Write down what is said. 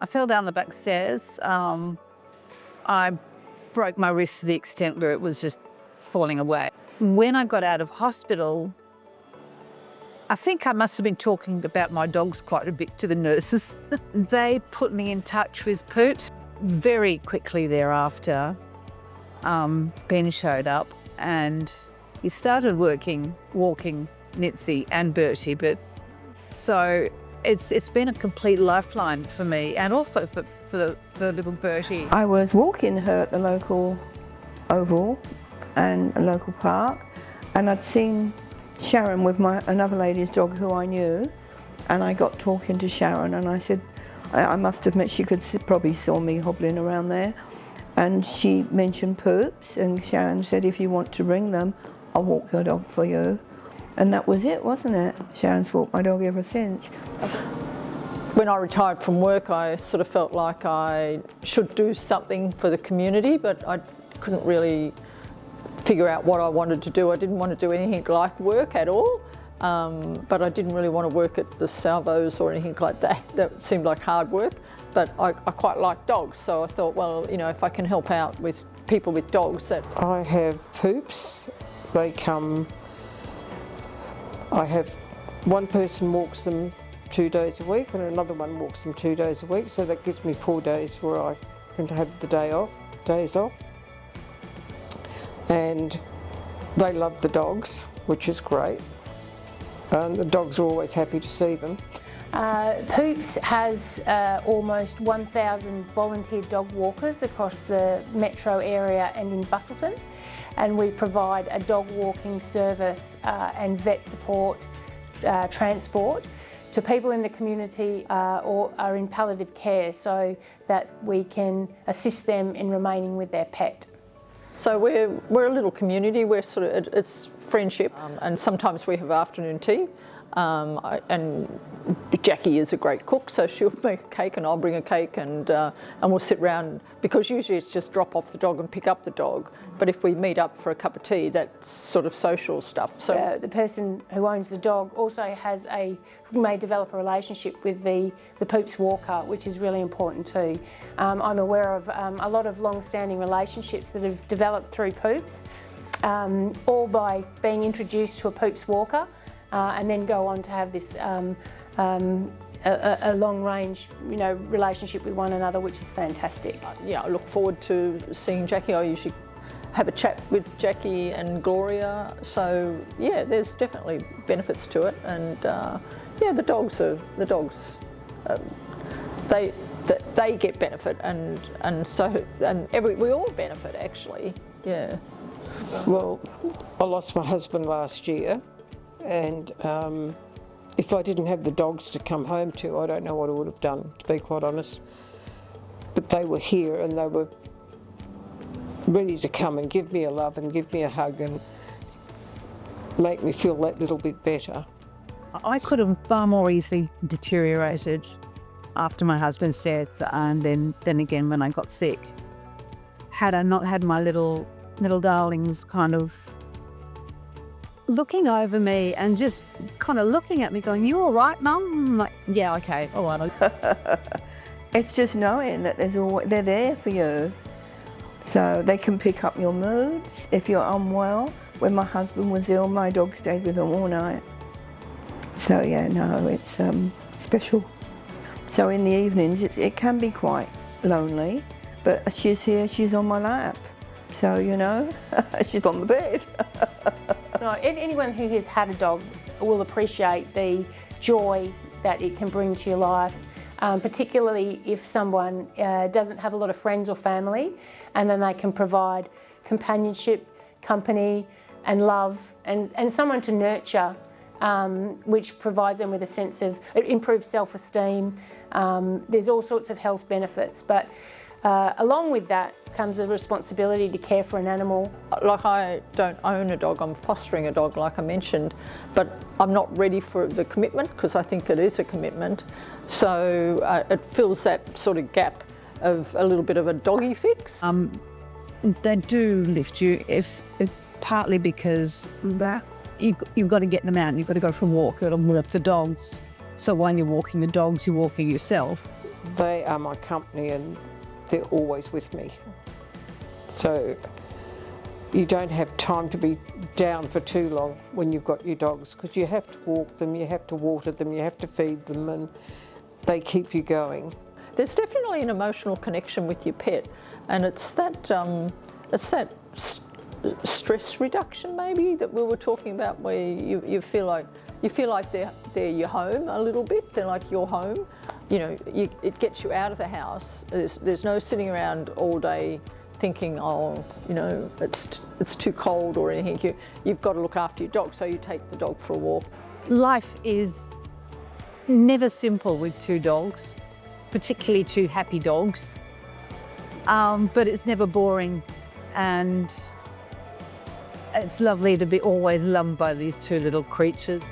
I fell down the back stairs. I broke my wrist to the extent where it was just falling away. When I got out of hospital, I think I must have been talking about my dogs quite a bit to the nurses. They put me in touch with POOPS. Very quickly thereafter, Ben showed up and he started walking Nitzy and Bertie. So it's been a complete lifeline for me, and also for little Bertie. I was walking her at the local oval and a local park, and I'd seen Sharon with another lady's dog who I knew, and I got talking to Sharon, and I said, I must admit she probably saw me hobbling around there, and she mentioned POOPS, and Sharon said, if you want to bring them, I'll walk your dog for you. And that was it, wasn't it? Sharon's walked my dog ever since. When I retired from work, I sort of felt like I should do something for the community, but I couldn't really figure out what I wanted to do. I didn't want to do anything like work at all, but I didn't really want to work at the salvos or anything like that. That seemed like hard work, but I quite like dogs, so I thought, well, you know, if I can help out with people with dogs. I have POOPS. They come, I have one person walks them 2 days a week and another one walks them 2 days a week, so that gives me 4 days where I can have the days off. And they love the dogs, which is great. The dogs are always happy to see them. POOPS has almost 1,000 volunteer dog walkers across the metro area and in Busselton, and we provide a dog walking service and vet support, transport to people in the community or are in palliative care, so that we can assist them in remaining with their pet. So we're a little community. We're sort of, it's friendship, and sometimes we have afternoon tea. And Jackie is a great cook, so she'll make a cake and I'll bring a cake, and we'll sit round, because usually it's just drop off the dog and pick up the dog. But if we meet up for a cup of tea, that's sort of social stuff. So the person who owns the dog also may develop a relationship with the POOPS walker, which is really important too. I'm aware of a lot of long-standing relationships that have developed through POOPS, all by being introduced to a POOPS walker. And then go on to have this a long-range, relationship with one another, which is fantastic. Yeah, I look forward to seeing Jackie. I usually have a chat with Jackie and Gloria. So yeah, there's definitely benefits to it, and yeah, the dogs they get benefit, and we all benefit actually. Yeah. Well, I lost my husband last year. And if I didn't have the dogs to come home to, I don't know what I would have done, to be quite honest. But they were here and they were ready to come and give me a love and give me a hug and make me feel that little bit better. I could have far more easily deteriorated after my husband's death, and then again when I got sick. Had I not had my little darlings kind of looking over me and just kind of looking at me going, "You all right, Mum?" I'm like, "Yeah, okay, all right." It's just knowing that they're there for you. So they can pick up your moods if you're unwell. When my husband was ill, my dog stayed with him all night. So yeah, no, it's special. So in the evenings, it can be quite lonely, but she's here, she's on my lap. So, she's on the bed. No, anyone who has had a dog will appreciate the joy that it can bring to your life, particularly if someone doesn't have a lot of friends or family, and then they can provide companionship, company and love, and someone to nurture, which provides them with a sense of, it improves self-esteem. There's all sorts of health benefits, but along with that comes a responsibility to care for an animal. Like, I don't own a dog, I'm fostering a dog like I mentioned, but I'm not ready for the commitment, because I think it is a commitment. So it fills that sort of gap of a little bit of a doggy fix. They do lift you, if partly because you've got to get them out and you've got to go for a walk and walk the dogs. So while you're walking the dogs, you're walking yourself. they are my company and they're always with me. So you don't have time to be down for too long when you've got your dogs, because you have to walk them, you have to water them, you have to feed them, and they keep you going. There's definitely an emotional connection with your pet, and it's that stress reduction maybe that we were talking about, where you feel like they're your home a little bit. They're like your home. You know, it gets you out of the house. There's no sitting around all day thinking, oh, you know, it's too cold or anything. You've got to look after your dog, so you take the dog for a walk. Life is never simple with two dogs, particularly two happy dogs, but it's never boring, and it's lovely to be always loved by these two little creatures.